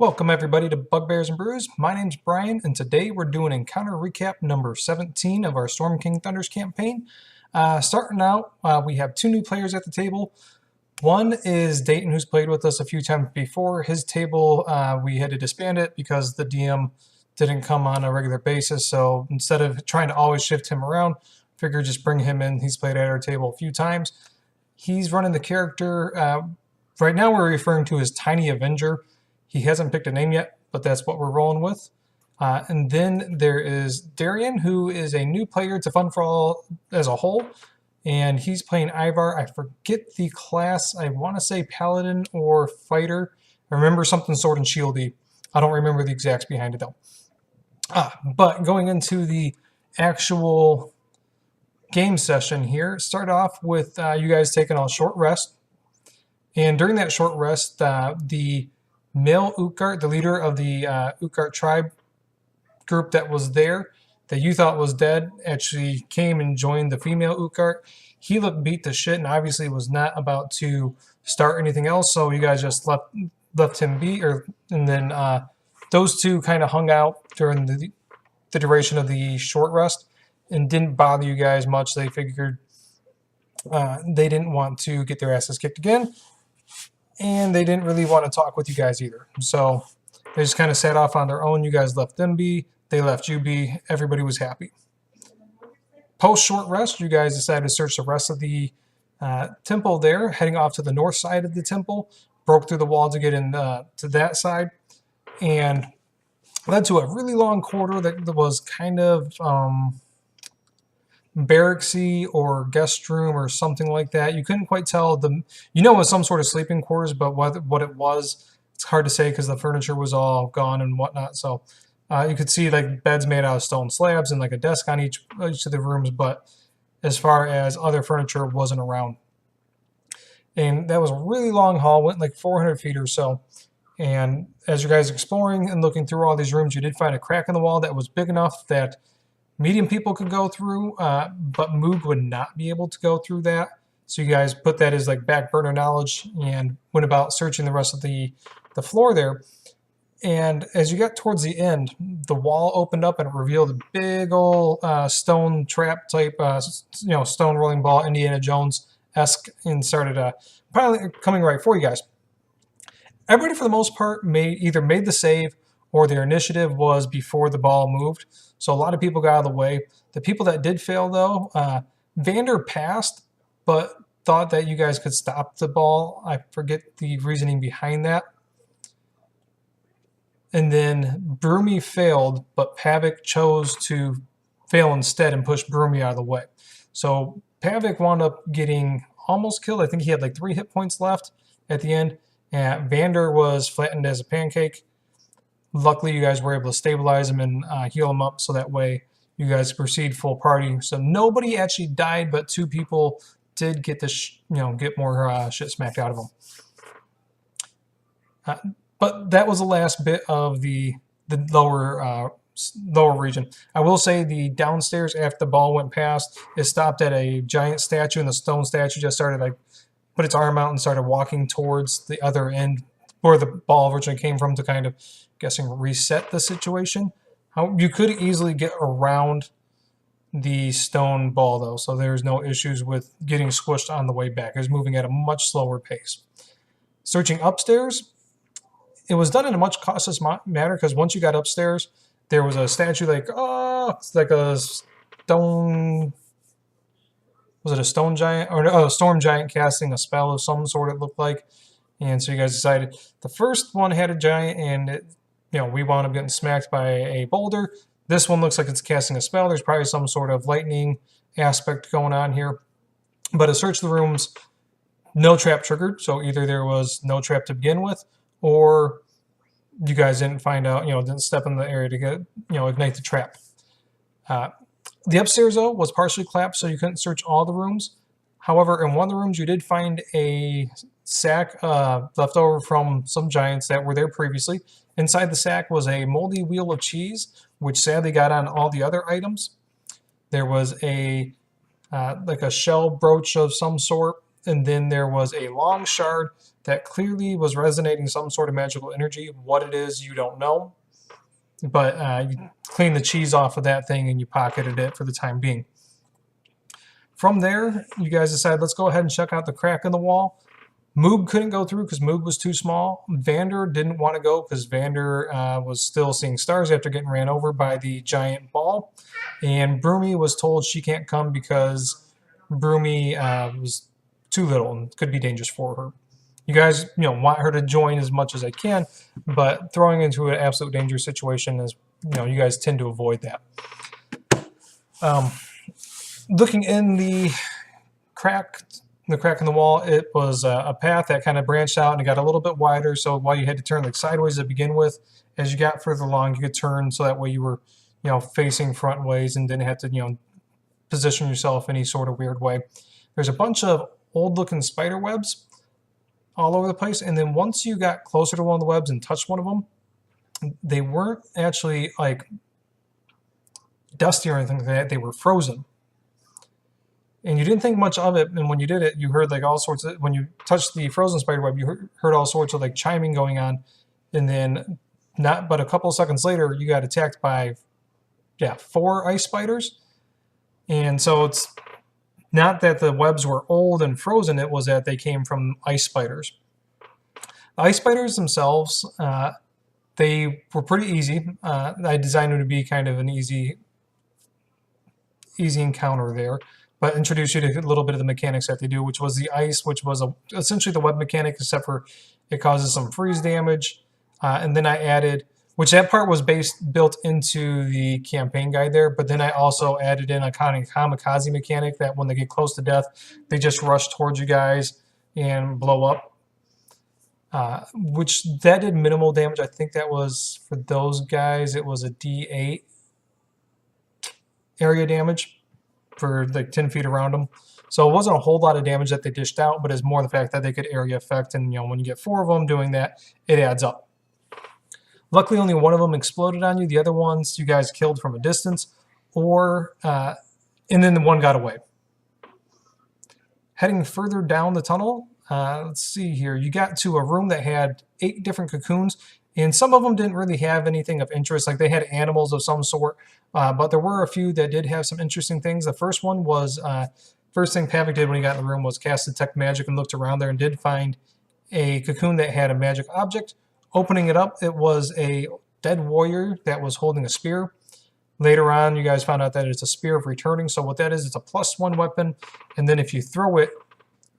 Welcome everybody to Bugbears and Brews. My name's Brian, and today we're doing Encounter Recap number 17 of our Storm King Thunders campaign. Starting out, we have two new players at the table. One is Dayton, who's played with us a few times before. His table, we had to disband it because the DM didn't come on a regular basis, so instead of trying to always shift him around, figured just bring him in. He's played at our table a few times. He's running the character, right now we're referring to as Tiny Avenger. He hasn't picked a name yet, but that's what we're rolling with. And then there is Darian, who is a new player to Fun for All as a whole, and he's playing Ivar. I forget the class. I want to say Paladin or Fighter. I remember something Sword and Shieldy. I don't remember the exacts behind it though. But going into the actual game session here, start off with you guys taking a short rest. And during that short rest, the male Utgard, the leader of the Utgard tribe group that was there, that you thought was dead, actually came and joined the female Utgard. He looked beat to shit and obviously was not about to start anything else, so you guys just left him be. And then those two kind of hung out during the duration of the short rest and didn't bother you guys much. They figured they didn't want to get their asses kicked again, and they didn't really want to talk with you guys either. So they just kind of sat off on their own. You guys left them be. They left you be. Everybody was happy. Post short rest, you guys decided to search the rest of the temple there, heading off to the north side of the temple. Broke through the wall to get in to that side, and led to a really long corridor that was kind of barracksy or guest room or something like that. You couldn't quite tell. It was some sort of sleeping quarters, but what it was, it's hard to say because the furniture was all gone and whatnot. So you could see like beds made out of stone slabs and like a desk on each of the rooms, but as far as other furniture wasn't around. And that was a really long hall, went like 400 feet or so. And as you guys exploring and looking through all these rooms, you did find a crack in the wall that was big enough that medium people could go through, but Moog would not be able to go through that. So you guys put that as like back burner knowledge and went about searching the rest of the floor there. And as you got towards the end, the wall opened up and it revealed a big old stone trap type, stone rolling ball, Indiana Jones-esque, and started coming right for you guys. Everybody, for the most part, either made the save or their initiative was before the ball moved. So a lot of people got out of the way. The people that did fail, though, Vander passed, but thought that you guys could stop the ball. I forget the reasoning behind that. And then Broomy failed, but Pavik chose to fail instead and push Broomy out of the way. So Pavik wound up getting almost killed. I think he had like 3 hit points left at the end. And Vander was flattened as a pancake. Luckily, you guys were able to stabilize him and heal him up, so that way you guys proceed full party. So nobody actually died, but 2 people did get get more shit smacked out of them. But that was the last bit of the lower region. I will say the downstairs, after the ball went past, it stopped at a giant statue, and the stone statue just started put its arm out and started walking towards the other end where the ball originally came from to kind of, guessing, reset the situation. You could easily get around the stone ball though, so there's no issues with getting squished on the way back. It was moving at a much slower pace. Searching upstairs, it was done in a much cautious manner because once you got upstairs, there was a statue it's like a stone. Was it a stone giant or a storm giant casting a spell of some sort? It looked like. And so you guys decided the first one had a giant, and we wound up getting smacked by a boulder. This one looks like it's casting a spell. There's probably some sort of lightning aspect going on here. But to search the rooms, no trap triggered. So either there was no trap to begin with, or you guys didn't find out, didn't step in the area to get, ignite the trap. The upstairs, though, was partially collapsed, so you couldn't search all the rooms. However, in one of the rooms, you did find a sack left over from some giants that were there previously. Inside the sack was a moldy wheel of cheese, which sadly got on all the other items. There was a like a shell brooch of some sort and then there was a long shard that clearly was resonating some sort of magical energy. What it is, you don't know. But you clean the cheese off of that thing and you pocketed it for the time being. From there, you guys decided, let's go ahead and check out the crack in the wall. Moog couldn't go through because Moog was too small. Vander didn't want to go because Vander was still seeing stars after getting ran over by the giant ball. And Broomy was told she can't come because Broomy was too little and could be dangerous for her. You guys, want her to join as much as I can, but throwing into an absolute dangerous situation is, you guys tend to avoid that. Looking in the crack in the wall, it was a path that kind of branched out and it got a little bit wider. So while you had to turn like sideways to begin with, as you got further along, you could turn so that way you were, facing front ways and didn't have to, position yourself any sort of weird way. There's a bunch of old-looking spider webs all over the place, and then once you got closer to one of the webs and touched one of them, they weren't actually like dusty or anything like that. They were frozen. And you didn't think much of it, and when you did it, you heard like all sorts of, when you touched the frozen spider web, you heard all sorts of like chiming going on, and then not but a couple of seconds later, you got attacked by 4 ice spiders. And so it's not that the webs were old and frozen, it was that they came from ice spiders. The ice spiders themselves, they were pretty easy. I designed them to be kind of an easy encounter there, but introduce you to a little bit of the mechanics that they do, which was the ice, which was essentially the web mechanic, except for it causes some freeze damage. And then I added, which that part was built into the campaign guide there, but then I also added in a kind of kamikaze mechanic that when they get close to death, they just rush towards you guys and blow up. Which that did minimal damage. I think that was, for those guys, it was a D8 area damage for like 10 feet around them. So it wasn't a whole lot of damage that they dished out, but it's more the fact that they could area affect, and when you get 4 of them doing that, it adds up. Luckily, only one of them exploded on you. The other ones you guys killed from a distance, and then the one got away. Heading further down the tunnel, let's see here. You got to a room that had 8 different cocoons, and some of them didn't really have anything of interest. Like they had animals of some sort, but there were a few that did have some interesting things. The first one was, first thing Pavic did when he got in the room was cast Detect Magic and looked around there and did find a cocoon that had a magic object. Opening it up, it was a dead warrior that was holding a spear. Later on, you guys found out that it's a Spear of Returning. So what that is, it's a +1 weapon, and then if you throw it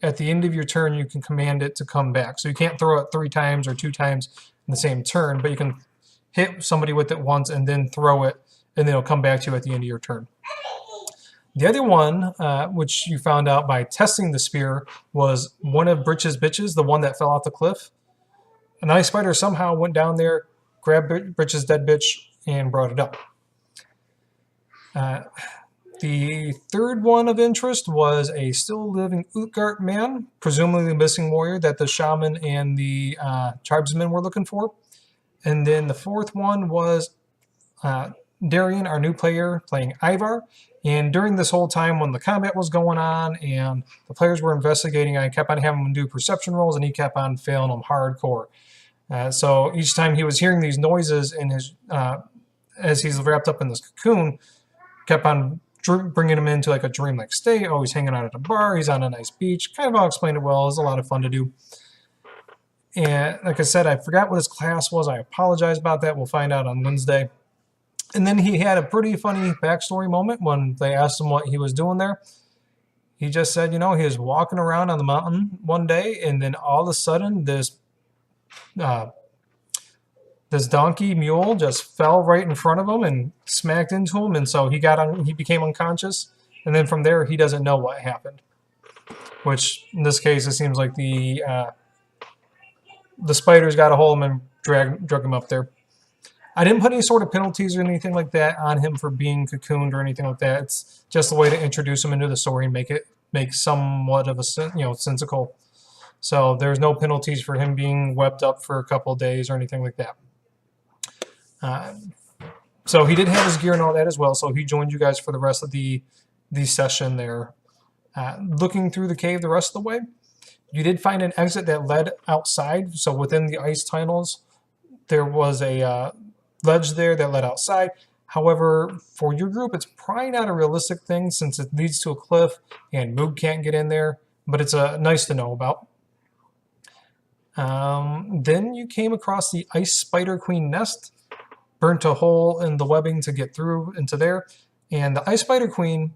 at the end of your turn, you can command it to come back. So you can't throw it 3 times or 2 times in the same turn, but you can hit somebody with it once and then throw it, and then it'll come back to you at the end of your turn. The other one, which you found out by testing the spear, was one of Britch's bitches, the one that fell off the cliff. An ice spider somehow went down there, grabbed Britch's dead bitch, and brought it up. The third one of interest was a still living Utgard man, presumably the missing warrior that the shaman and the tribesmen were looking for. And then the fourth one was Darian, our new player, playing Ivar. And during this whole time when the combat was going on and the players were investigating, I kept on having him do perception rolls, and he kept on failing them hardcore. So each time he was hearing these noises in his, as he's wrapped up in this cocoon, kept on bringing him into like a dreamlike state. Oh, he's hanging out at a bar. He's on a nice beach. Kind of all explained it well. It was a lot of fun to do. And like I said, I forgot what his class was. I apologize about that. We'll find out on Wednesday. And then he had a pretty funny backstory moment when they asked him what he was doing there. He just said, he was walking around on the mountain one day, and then all of a sudden this donkey mule just fell right in front of him and smacked into him, and so he became unconscious. And then from there, he doesn't know what happened. Which in this case, it seems like the spiders got a hold of him and drug him up there. I didn't put any sort of penalties or anything like that on him for being cocooned or anything like that. It's just a way to introduce him into the story and make somewhat of a sensical. So there's no penalties for him being webbed up for a couple of days or anything like that. So he did have his gear and all that as well. So he joined you guys for the rest of the session there. Looking through the cave the rest of the way, you did find an exit that led outside. So within the ice tunnels, there was a ledge there that led outside. However, for your group, it's probably not a realistic thing since it leads to a cliff and Moog can't get in there, but it's nice to know about. Then you came across the Ice Spider Queen nest, burnt a hole in the webbing to get through into there. And the Ice Spider Queen,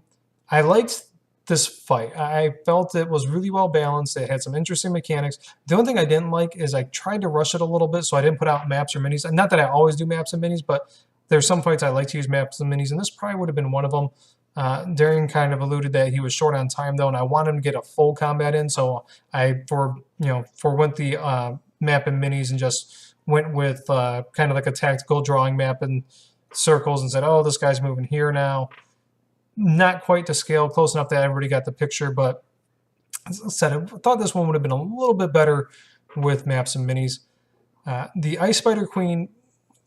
I liked this fight. I felt it was really well balanced. It had some interesting mechanics. The only thing I didn't like is I tried to rush it a little bit, so I didn't put out maps or minis. And not that I always do maps and minis, but there's some fights I like to use maps and minis, and this probably would have been one of them. Darian kind of alluded that he was short on time though, and I wanted him to get a full combat in, so I forwent the map and minis and just went with kind of like a tactical drawing map and circles and said, oh, this guy's moving here now. Not quite to scale, close enough that everybody got the picture, but as I said, I thought this one would have been a little bit better with maps and minis. The Ice Spider Queen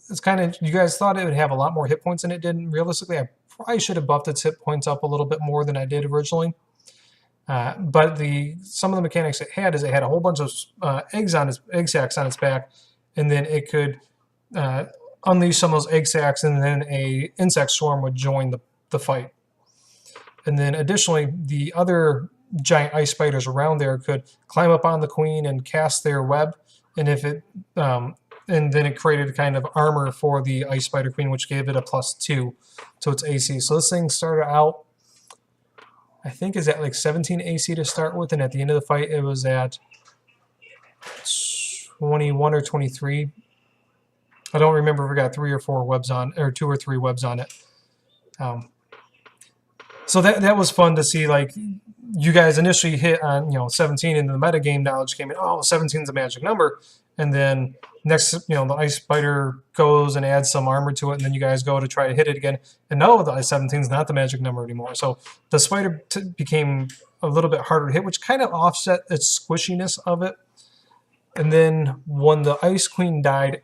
is kind of, you guys thought it would have a lot more hit points than it did. Realistically, I probably should have buffed its hit points up a little bit more than I did originally. But some of the mechanics it had is it had a whole bunch of egg sacs on its back, and then it could unleash some of those egg sacs, and then a insect swarm would join the fight. And then additionally, the other giant ice spiders around there could climb up on the queen and cast their web, and if it and then it created kind of armor for the Ice Spider Queen, which gave it a +2 to its AC. So this thing started out, I think, is at like 17 AC to start with, and at the end of the fight, it was at 21 or 23. I don't remember if we got 3 or 4 webs on, or 2 or 3 webs on it. So that was fun to see. Like, you guys initially hit on 17, and the metagame knowledge came in. Oh, 17 is a magic number, and then next the Ice Spider goes and adds some armor to it, and then you guys go to try to hit it again, and no, the 17 is not the magic number anymore. So the spider became a little bit harder to hit, which kind of offset its squishiness of it. And then when the Ice Queen died,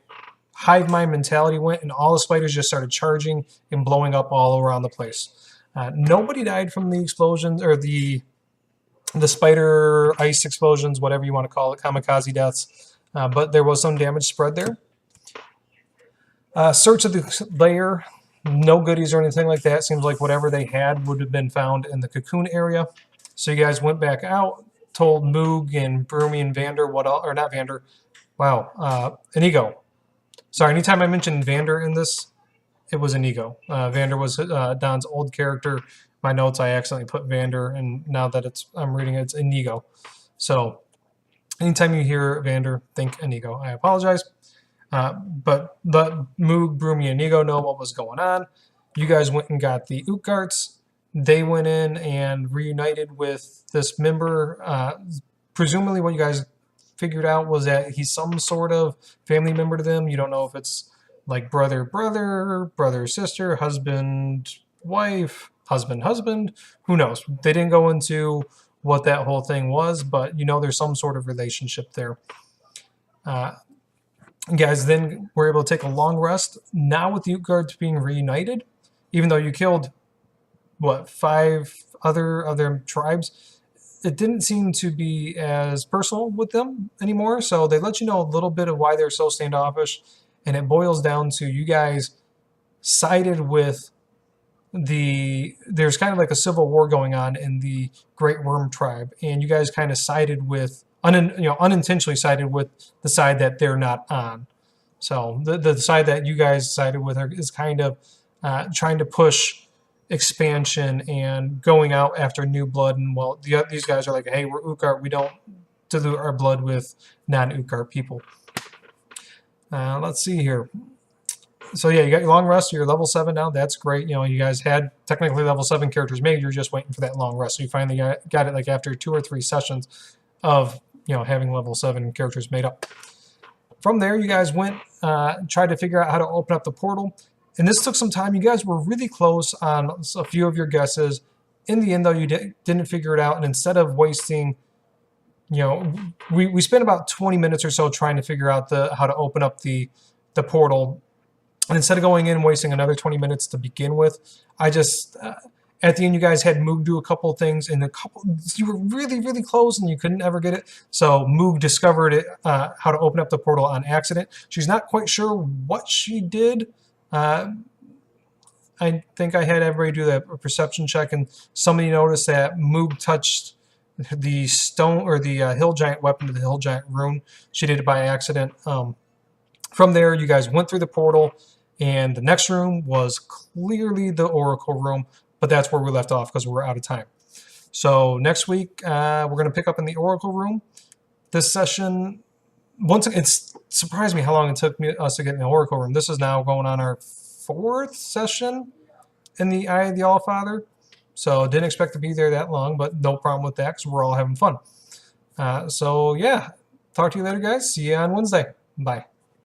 hive mind mentality went, and all the spiders just started charging and blowing up all around the place. Nobody died from the explosions or the spider ice explosions, whatever you want to call it, kamikaze deaths, but there was some damage spread there. Search of the lair, no goodies or anything like that. Seems like whatever they had would have been found in the cocoon area. So you guys went back out, told Moog and Broomy and Vander what else, or not Vander, wow, Inigo. Sorry, anytime I mention Vander in this, it was Inigo. Vander was Don's old character. My notes, I accidentally put Vander, and now that I'm reading it, it's Inigo. So anytime you hear Vander, think Inigo. I apologize. But the Moog, Broomy, and Inigo know what was going on. You guys went and got the Utgarts. They went in and reunited with this member. Presumably what you guys figured out was that he's some sort of family member to them. You don't know if it's like brother, sister, husband, wife, husband, who knows? They didn't go into what that whole thing was, but there's some sort of relationship there. You guys then were able to take a long rest. Now with the Utgards being reunited, even though you killed, 5 other tribes, it didn't seem to be as personal with them anymore, so they let you know a little bit of why they're so standoffish. And it boils down to you guys sided with there's kind of like a civil war going on in the Great Worm tribe, and you guys kind of sided with, unintentionally sided with the side that they're not on. So the side that you guys sided with is kind of trying to push expansion and going out after new blood. And these guys are like, hey, we're Utgard, we don't dilute our blood with non-Utgard people. Let's see here. So yeah, you got your long rest. You're level 7 now. That's great. You guys had technically level 7 characters made. You're just waiting for that long rest. So you finally got it like after 2 or 3 sessions of having level 7 characters made up. From there, you guys went tried to figure out how to open up the portal, and this took some time. You guys were really close on a few of your guesses. In the end, though, you didn't figure it out, and instead of wasting we spent about 20 minutes or so trying to figure out how to open up the portal. And instead of going in and wasting another 20 minutes to begin with, I just, At the end, you guys had Moog do a couple of things, and you were really, really close, and you couldn't ever get it. So Moog discovered it, how to open up the portal on accident. She's not quite sure what she did. I think I had everybody do a perception check, and somebody noticed that Moog touched the stone or the hill giant weapon to the hill giant rune. She did it by accident. From there, you guys went through the portal, and the next room was clearly the Oracle room, but that's where we left off because we're out of time. So next week, we're going to pick up in the Oracle room. This session, once again, it surprised me how long it took us to get in the Oracle room. This is now going on our 4th session in the Eye of the Allfather. So didn't expect to be there that long, but no problem with that because we're all having fun. So yeah, talk to you later, guys. See you on Wednesday. Bye.